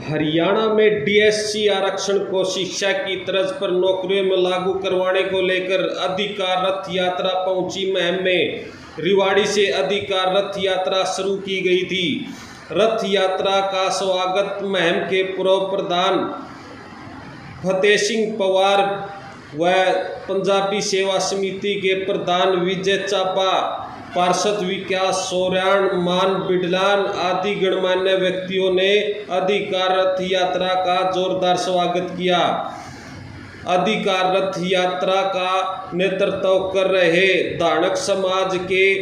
हरियाणा में डीएससी आरक्षण को शिक्षा की तर्ज पर नौकरियों में लागू करवाने को लेकर अधिकार रथ यात्रा पहुंची। मुहिम में रेवाड़ी से अधिकार रथ यात्रा शुरू की गई थी। रथ यात्रा का स्वागत मुहिम के पूर्व प्रधान फतेह सिंह पवार व पंजाबी सेवा समिति के प्रधान विजय चापा, पार्षद विकास सोराण, मान बिडलान आदि गणमान्य व्यक्तियों ने अधिकार रथ यात्रा का जोरदार स्वागत किया। अधिकार रथ यात्रा का नेतृत्व कर रहे धानक समाज के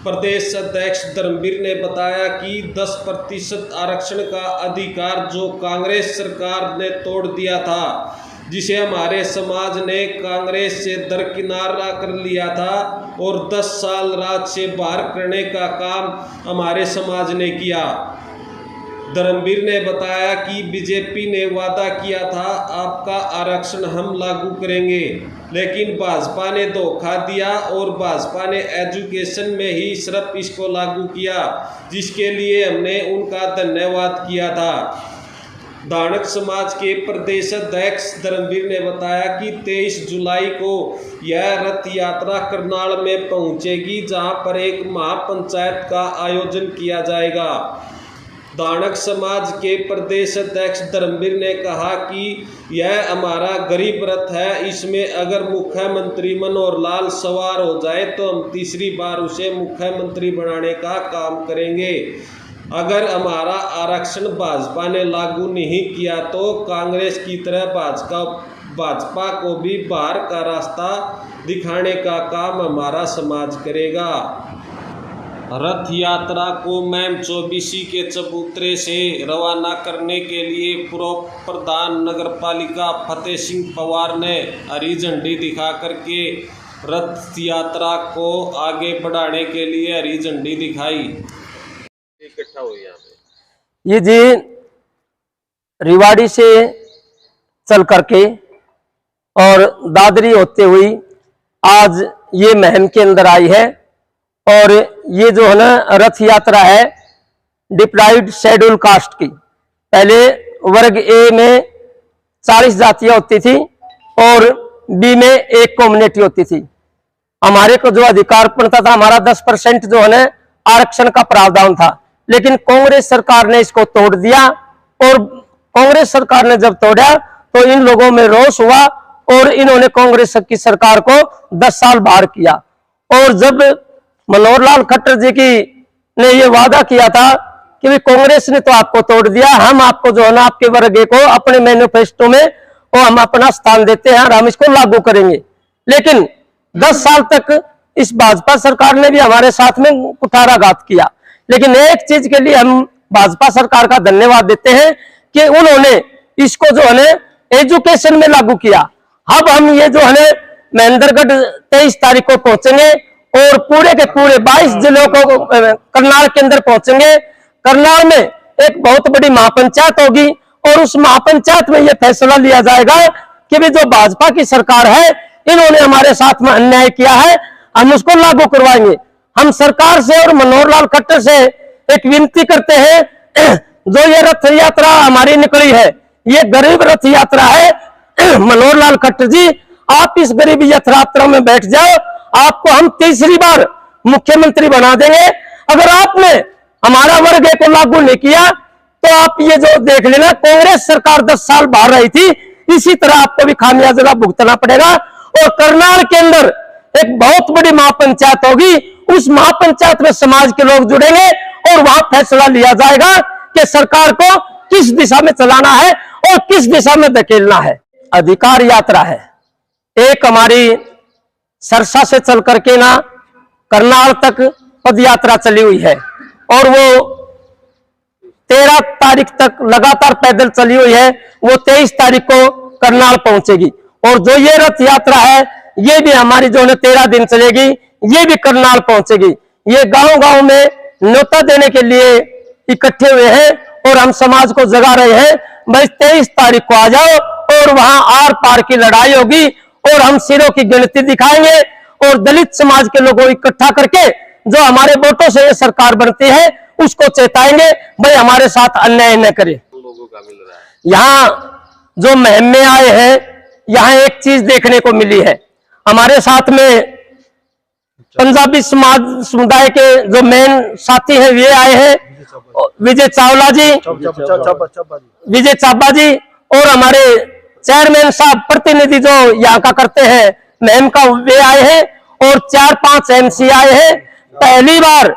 प्रदेश अध्यक्ष धर्मवीर ने बताया कि 10% आरक्षण का अधिकार जो कांग्रेस सरकार ने तोड़ दिया था, जिसे हमारे समाज ने कांग्रेस से दरकिनार कर लिया था और 10 साल राज से बाहर करने का काम हमारे समाज ने किया। धर्मवीर ने बताया कि बीजेपी ने वादा किया था आपका आरक्षण हम लागू करेंगे, लेकिन भाजपा ने धोखा दिया और भाजपा ने एजुकेशन में ही सिर्फ इसको लागू किया, जिसके लिए हमने उनका धन्यवाद किया था। धानक समाज के प्रदेश अध्यक्ष धर्मवीर ने बताया कि 23 जुलाई को यह रथ यात्रा करनाल में पहुंचेगी, जहां पर एक महापंचायत का आयोजन किया जाएगा। धानक समाज के प्रदेश अध्यक्ष धर्मवीर ने कहा कि यह हमारा गरीब रथ है, इसमें अगर मुख्यमंत्री मनोहर लाल सवार हो जाए तो हम तीसरी बार उसे मुख्यमंत्री बनाने का काम करेंगे। अगर हमारा आरक्षण भाजपा ने लागू नहीं किया तो कांग्रेस की तरह भाजपा को भी बाहर का रास्ता दिखाने का काम हमारा समाज करेगा। रथ यात्रा को मैम 24 के चबूतरे से रवाना करने के लिए पूर्व प्रधान नगरपालिका फतेह सिंह पवार ने हरी झंडी दिखा करके रथ यात्रा को आगे बढ़ाने के लिए हरी झंडी दिखाई। इकट्ठा हुई यहाँ पे ये जी रेवाड़ी से चल करके और दादरी होते हुई आज ये मुहिम के अंदर आई है। और ये जो है ना रथ यात्रा है डिप्राइव्ड शेड्यूल कास्ट की। पहले वर्ग ए में 40 जातियां होती थी और बी में एक कम्युनिटी होती थी। हमारे को जो अधिकार पड़ता था, हमारा 10% जो है ना आरक्षण का प्रावधान था, लेकिन कांग्रेस सरकार ने इसको तोड़ दिया। और कांग्रेस सरकार ने जब तोड़ा तो इन लोगों में रोष हुआ और इन्होंने कांग्रेस की सरकार को 10 साल बाहर किया। और जब मनोहर लाल खट्टर जी ने ये वादा किया था कि भी कांग्रेस ने तो आपको तोड़ दिया, हम आपको जो है ना आपके वर्ग को अपने मैनिफेस्टो में और हम अपना स्थान देते हैं और हम इसको लागू करेंगे। लेकिन 10 साल तक इस भाजपा सरकार ने भी हमारे साथ में कुठाराघात किया। लेकिन एक चीज के लिए हम भाजपा सरकार का धन्यवाद देते हैं कि उन्होंने इसको जो है एजुकेशन में लागू किया। अब हम ये जो है महेंद्रगढ़ 23 तारीख को पहुंचेंगे और पूरे के पूरे 22 जिलों को करनाल के अंदर पहुंचेंगे। करनाल में एक बहुत बड़ी महापंचायत होगी और उस महापंचायत में यह फैसला लिया जाएगा कि भी जो भाजपा की सरकार है इन्होंने हमारे साथ में अन्याय किया है, हम उसको लागू करवाएंगे। हम सरकार से और मनोहर लाल खट्टर से एक विनती करते हैं, जो ये रथ यात्रा हमारी निकली है ये गरीब रथ यात्रा है। मनोहर लाल खट्टर जी, आप इस गरीब रथ यात्रा में बैठ जाओ, आपको हम तीसरी बार मुख्यमंत्री बना देंगे। अगर आपने हमारा वर्ग को लागू नहीं किया तो आप ये जो देख लेना, कांग्रेस सरकार 10 साल बाहर रही थी, इसी तरह आपको भी खामियाजा भुगतना पड़ेगा। और करनाल के अंदर एक बहुत बड़ी महापंचायत होगी, उस महापंचायत में समाज के लोग जुड़ेंगे और वहां फैसला लिया जाएगा कि सरकार को किस दिशा में चलाना है और किस दिशा में धकेलना है। अधिकार यात्रा है एक हमारी सरसा से चल करके ना करनाल तक पद यात्रा चली हुई है और वो 13 तारीख तक लगातार पैदल चली हुई है। वो 23 तारीख को करनाल पहुंचेगी। और जो ये रथ यात्रा है ये भी हमारी जो है 13 दिन चलेगी, ये भी करनाल पहुंचेगी। ये गांव-गांव में न्योता देने के लिए इकट्ठे हुए हैं और हम समाज को जगा रहे हैं, भाई 23 तारीख को आ जाओ और वहां आर पार की लड़ाई होगी और हम सिरों की गिनती दिखाएंगे और दलित समाज के लोगों को इकट्ठा करके जो हमारे वोटों से ये सरकार बनती है उसको चेताएंगे, भाई हमारे साथ अन्याय न करे। लोगों का मिल रहा है। यहाँ जो मुहिम में आए हैं, यहाँ एक चीज देखने को मिली है। हमारे साथ में पंजाबी समुदाय के जो मेन साथी हैं वे आए हैं, विजय चावला जी, विजय चाबा जी, और हमारे चेयरमैन साहब प्रतिनिधि जो यहाँ का करते हैं मुहिम का, वे आए हैं, और 4-5 MC आए हैं। पहली बार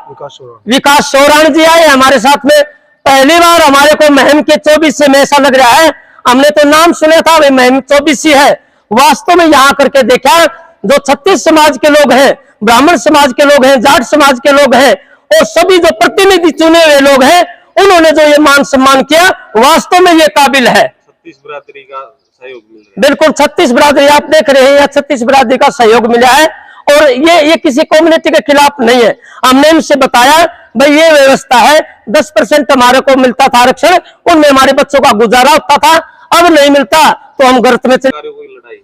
विकास सोरान जी आए हमारे साथ में। पहली बार हमारे को मुहिम के 24 में ऐसा लग रहा है, हमने तो नाम सुना था वे मुहिम 24 है, वास्तव में यहाँ करके देखा जो 36 समाज के लोग हैं, ब्राह्मण समाज के लोग हैं, जाट समाज के लोग हैं, और सभी जो प्रतिनिधि चुने हुए लोग हैं, उन्होंने जो ये मान सम्मान किया, वास्तव में ये काबिल है। 36 बिरादरी का सहयोग मिल रहा है। बिल्कुल 36 बिरादरी आप देख रहे हैं, 36 बिरादरी का सहयोग मिला है, और ये किसी कम्युनिटी के खिलाफ नहीं है। हमने इनसे बताया भाई ये व्यवस्था है, 10% हमारे को मिलता था आरक्षण, उनमें हमारे बच्चों का गुजारा होता था, अब नहीं मिलता तो हम गर्त में चले।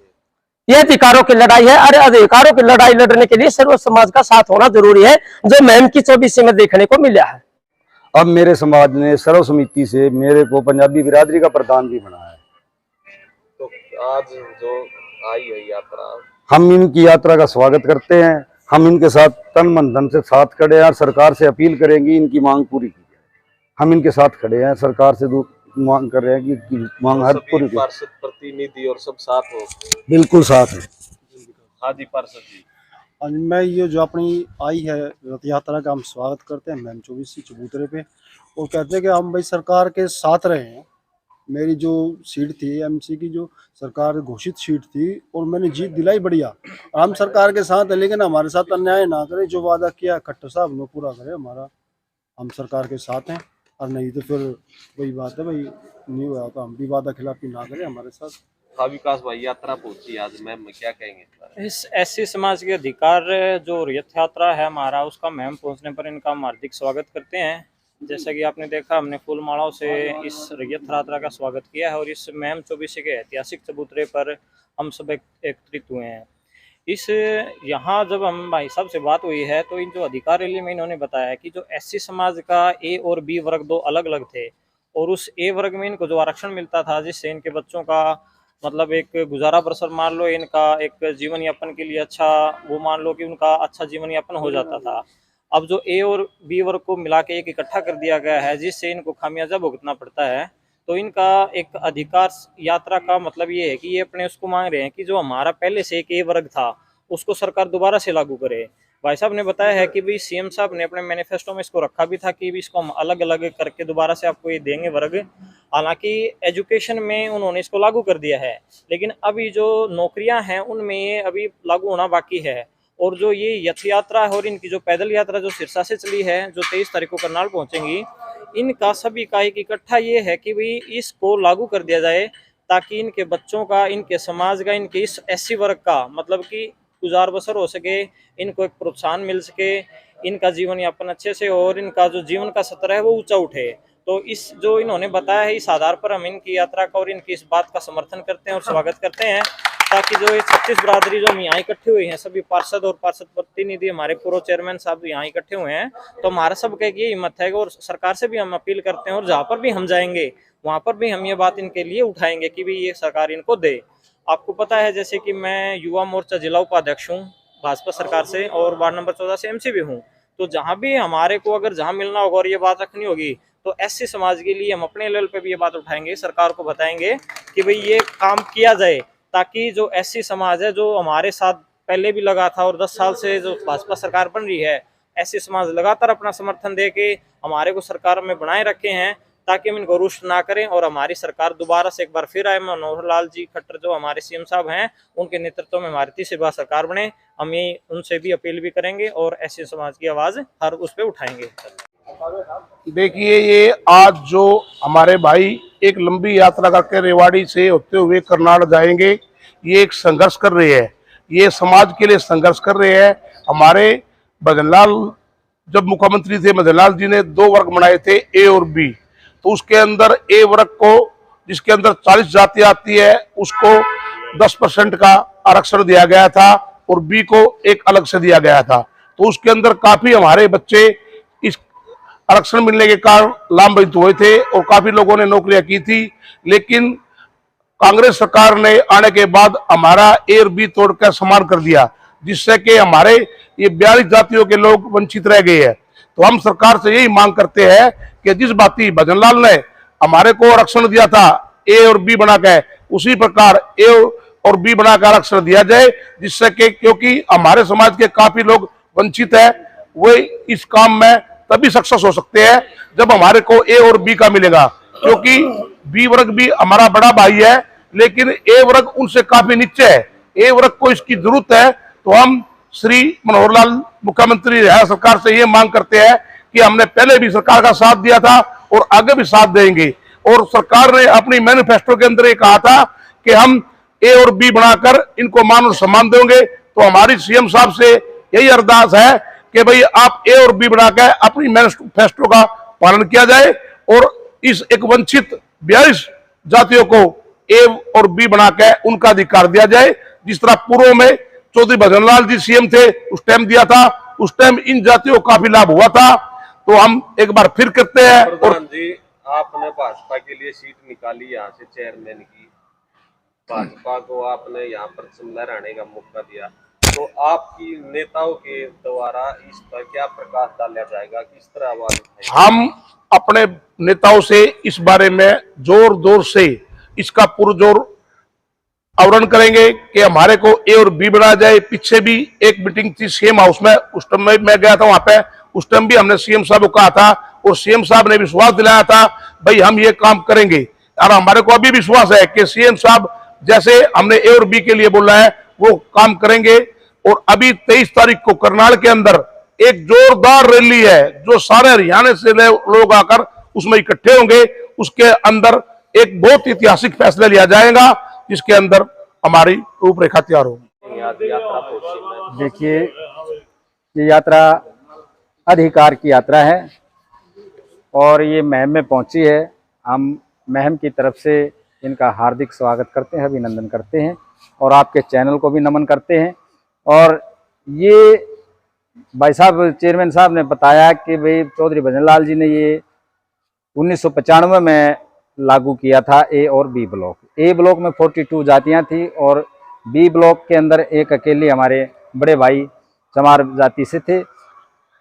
ये अधिकारों की लड़ाई है। अरे अधिकारों की लड़ाई लड़ने के लिए सर्व समाज का साथ होना जरूरी है, जो मुहिम की 24 में देखने को मिला है। अब मेरे समाज ने सर्व समिति से मेरे को पंजाबी बिरादरी का प्रधान भी बनाया है। तो आज जो आई है यात्रा, हम इनकी यात्रा का स्वागत करते हैं। हम इनके साथ तन मन धन से साथ खड़े हैं, और सरकार से अपील करेंगे इनकी मांग पूरी की जाए। हम इनके साथ खड़े हैं, सरकार से मांग कर रहे हैं कि मांग हर पूरी की। पार्षद प्रतिनिधि और सब साथ हो, बिल्कुल साथ है। हाँ जी पार्षद जी। आज मैं ये जो अपनी आई है रथ यात्रा का हम स्वागत करते हैं मुहिम 24 चबूतरे पे, और कहते हैं कि हम भाई सरकार के साथ रहे हैं। मेरी जो सीट थी MC की, जो सरकार घोषित सीट थी, और मैंने जीत दिलाई बढ़िया। हम सरकार के साथ है, लेकिन हमारे साथ अन्याय ना करें, जो वादा किया खट्टर साहब ने पूरा करें हमारा। हम सरकार के साथ हैं, और नहीं तो फिर वही बात है भाई, नहीं हुआ तो हम भी वादा खिलाफी ना करें हमारे साथ। हाँ विकास भाई, यात्रा पहुंची आज मैम, क्या कहेंगे इस SC समाज के अधिकार जो रथ यात्रा है हमारा, उसका मुहिम पहुंचने पर इनका हम हार्दिक स्वागत करते हैं। जैसा कि आपने देखा, हमने फूल मालाओं से इस रथ यात्रा का स्वागत किया है, और इस मुहिम 24 के ऐतिहासिक चबूतरे पर हम सब एकत्रित हुए हैं। इस यहाँ जब हम भाई साहब से बात हुई है, तो इन जो अधिकार रैली में इन्होंने बताया कि जो SC समाज का A और B वर्ग 2 अलग अलग थे, और उस A वर्ग में इनको जो आरक्षण मिलता था, जिससे इनके बच्चों का मतलब एक गुजारा बसर मान लो, इनका एक जीवन यापन के लिए अच्छा, वो मान लो कि उनका अच्छा जीवन यापन हो जाता था। अब जो A और B वर्ग को मिला के एक इकट्ठा कर दिया गया है, जिससे इनको खामियाजा भुगतना पड़ता है, तो इनका एक अधिकार यात्रा का मतलब ये है कि ये अपने उसको मांग रहे हैं कि जो हमारा पहले से एक A वर्ग था, उसको सरकार दोबारा से लागू करे। भाई साहब ने बताया है कि भाई CM साहब ने अपने मैनिफेस्टो में इसको रखा भी था कि इसको हम अलग अलग करके दोबारा से आपको ये देंगे वर्ग। हालांकि एजुकेशन में उन्होंने इसको लागू कर दिया है, लेकिन अभी जो नौकरियां हैं उनमें ये अभी लागू होना बाकी है। और जो ये यथ यात्रा है और इनकी जो पैदल यात्रा जो सिरसा से चली है, जो 23 तारीख को करनाल पहुंचेंगी, इनका सभी का एक इकट्ठा ये है कि भाई इसको लागू कर दिया जाए, ताकि इनके बच्चों का, इनके समाज का, इनके इस SC वर्ग का मतलब कि गुजार बसर हो सके, इनको एक प्रोत्साहन मिल सके, इनका जीवन यापन अच्छे से, और इनका जो जीवन का स्तर है वो ऊंचा उठे। तो इस जो इन्होंने बताया है, इस आधार पर हम इनकी यात्रा का और इनकी इस बात का समर्थन करते हैं और स्वागत करते हैं, ताकि जो ये 36 बिरादरी जो हम यहाँ इकट्ठे हुए हैं, सभी पार्षद और पार्षद प्रतिनिधि, हमारे पूर्व चेयरमैन साहब यहाँ इकट्ठे हुए हैं, तो हमारा सबका एक ये हिम्मत है, और सरकार से भी हम अपील करते हैं, और जहाँ पर भी हम जाएंगे वहाँ पर भी हम ये बात इनके लिए उठाएंगे कि भाई ये सरकार इनको दे। आपको पता है जैसे कि मैं युवा मोर्चा जिला उपाध्यक्ष हूँ भाजपा सरकार से, और वार्ड नंबर 14 से MC भी हूँ। तो जहाँ भी हमारे को अगर जहाँ मिलना होगा और ये बात रखनी होगी, तो SC समाज के लिए हम अपने लेवल पे भी ये बात उठाएंगे, सरकार को बताएंगे कि भाई ये काम किया जाए, ताकि जो SC समाज है, जो हमारे साथ पहले भी लगा था और 10 साल से जो भाजपा सरकार बन रही है, SC समाज लगातार अपना समर्थन दे के हमारे को सरकार में बनाए रखे हैं, ताकि हम इनको रुष्ट ना करें और हमारी सरकार दोबारा से एक बार फिर आए। मनोहर लाल जी खट्टर जो हमारे CM साहब हैं, उनके नेतृत्व में हमारी तीसरी बार सरकार बने। हम ये उनसे भी अपील भी करेंगे और SC समाज की आवाज़ हर उस पर उठाएंगे। देखिए, ये आज जो हमारे भाई एक लंबी यात्रा करके रेवाड़ी से होते हुए करनाल जाएंगे, ये एक संघर्ष कर रहे हैं, ये समाज के लिए संघर्ष कर रहे हैं। हमारे भजनलाल जब मुख्यमंत्री थे, भजनलाल जी ने 2 वर्ग बनाए थे, A और B। तो उसके अंदर A वर्ग को, जिसके अंदर 40 जाति आती है, उसको 10% का आरक्षण दिया गया था, और B को एक अलग से दिया गया था। तो उसके अंदर काफी हमारे बच्चे इस आरक्षण मिलने के कारण लाभान्वित हुए थे और काफी लोगों ने नौकरियां की थी, लेकिन कांग्रेस सरकार ने आने के बाद हमारा ए और बी तोड़कर समान कर दिया, जिससे कि हमारे ये 42 जातियों के लोग वंचित रह गए हैं। तो हम सरकार से यही मांग करते हैं कि जिस बाती भजनलाल ने हमारे को आरक्षण दिया था ए और बी बनाकर, उसी प्रकार ए और बी बनाकर आरक्षण दिया जाए, जिससे कि क्योंकि हमारे समाज के काफी लोग वंचित है, वे इस काम में तभी सक्सेस हो सकते हैं जब हमारे को ए और बी का मिलेगा। क्योंकि बी वर्ग भी हमारा बड़ा भाई है, लेकिन ए वर्ग उनसे काफी नीचे है। ए वर्ग को इसकी जरूरत है। तो हम श्री मनोहर लाल मुख्यमंत्री सरकार से ये मांग करते हैं कि हमने पहले भी सरकार का साथ दिया था और आगे भी साथ देंगे, और सरकार ने अपनी मैनिफेस्टो के अंदर ये कहा था कि हम ए और बी बनाकर इनको मान और सम्मान देंगे। तो हमारी सीएम साहब से यही अरदास है कि भाई आप ए और बी बनाकर अपनी मैनिफेस्टो का पालन किया जाए और इस एक वंचित 42 जातियों को ए और बी बनाकर उनका अधिकार दिया जाए। जिस तरह पूर्व में चौधरी भजनलाल जी सीएम थे, उस टाइम दिया था, उस टाइम इन जातियों को काफी लाभ हुआ था। तो हम एक बार फिर करते हैं। प्रधान जी, आपने भाजपा के लिए सीट निकाली यहाँ से चेयरमैन की, भाजपा को आपने यहाँ पर लहराने का मौका दिया, तो आपकी नेताओं के द्वारा इस पर क्या प्रकाश डाला जाएगा, किस तरह आवाज उठाएंगे? हम अपने नेताओं से इस बारे में जोर जोर से इसका पुरजोर आवरण करेंगे कि हमारे को ए और बी बनाया जाए। पीछे भी एक मीटिंग थी सीएम हाउस में, उस टाइम में मैं गया था वहां पे, उस टाइम भी हमने सीएम साहब को कहा था और सीएम साहब ने विश्वास दिलाया था भाई हम ये काम करेंगे। और हमारे को अभी विश्वास है कि सीएम साहब जैसे हमने ए और बी के लिए बोला है वो काम करेंगे। और अभी 23 तारीख को करनाल के अंदर एक जोरदार रैली है, जो सारे हरियाणा से लोग आकर उसमें इकट्ठे होंगे। उसके अंदर एक बहुत ऐतिहासिक फैसला लिया जाएगा, जिसके अंदर हमारी रूपरेखा तैयार होगी। देखिए, ये यात्रा अधिकार की यात्रा है और ये महम में पहुंची है। हम महम की तरफ से इनका हार्दिक स्वागत करते हैं, अभिनंदन करते हैं और आपके चैनल को भी नमन करते हैं। और ये भाई साहब चेयरमैन साहब ने बताया कि भाई चौधरी भजनलाल जी ने ये 1995 में लागू किया था ए और बी ब्लॉक। ए ब्लॉक में 42 जातियां थी और बी ब्लॉक के अंदर एक अकेले हमारे बड़े भाई चमार जाति से थे।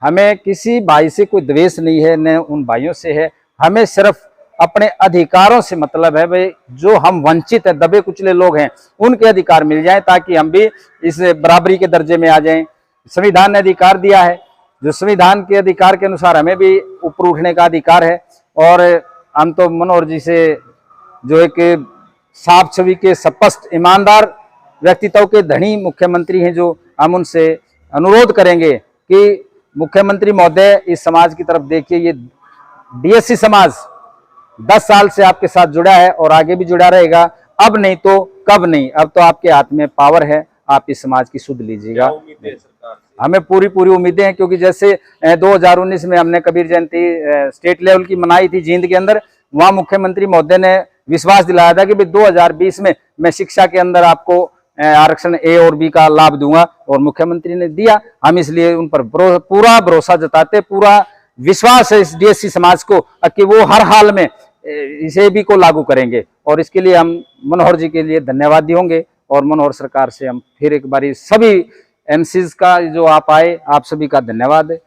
हमें किसी भाई से कोई द्वेष नहीं है, न उन भाइयों से है। हमें सिर्फ अपने अधिकारों से मतलब है भाई, जो हम वंचित है, दबे कुचले लोग हैं, उनके अधिकार मिल जाएं ताकि हम भी इस बराबरी के दर्जे में आ जाएं। संविधान ने अधिकार दिया है, जो संविधान के अधिकार के अनुसार हमें भी ऊपर उठने का अधिकार है। और हम तो मनोहर जी से जो एक साफ छवि के स्पष्ट ईमानदार व्यक्तित्व के धनी मुख्यमंत्री हैं, जो हम उनसे अनुरोध करेंगे कि मुख्यमंत्री महोदय इस समाज की तरफ देखिए। ये डीएससी समाज 10 साल से आपके साथ जुड़ा है और आगे भी जुड़ा रहेगा। अब नहीं तो कब नहीं, अब तो आपके हाथ में पावर है, आप इस समाज की सुध लीजिएगा। हमें पूरी उम्मीदें हैं, क्योंकि जैसे 2019 में हमने कबीर जयंती स्टेट लेवल की मनाई थी जींद के अंदर, वहां मुख्यमंत्री महोदय ने विश्वास दिलाया था कि भाई 2020 में मैं शिक्षा के अंदर आपको आरक्षण ए और बी का लाभ दूंगा, और मुख्यमंत्री ने दिया। हम इसलिए उन पर पूरा भरोसा जताते, पूरा विश्वास है इस डीएससी समाज को कि वो हर हाल में इसे भी को लागू करेंगे। और इसके लिए हम मनोहर जी के लिए धन्यवादी होंगे और मनोहर सरकार से हम फिर एक बारी सभी एमसीज का जो आप आए, आप सभी का धन्यवाद है।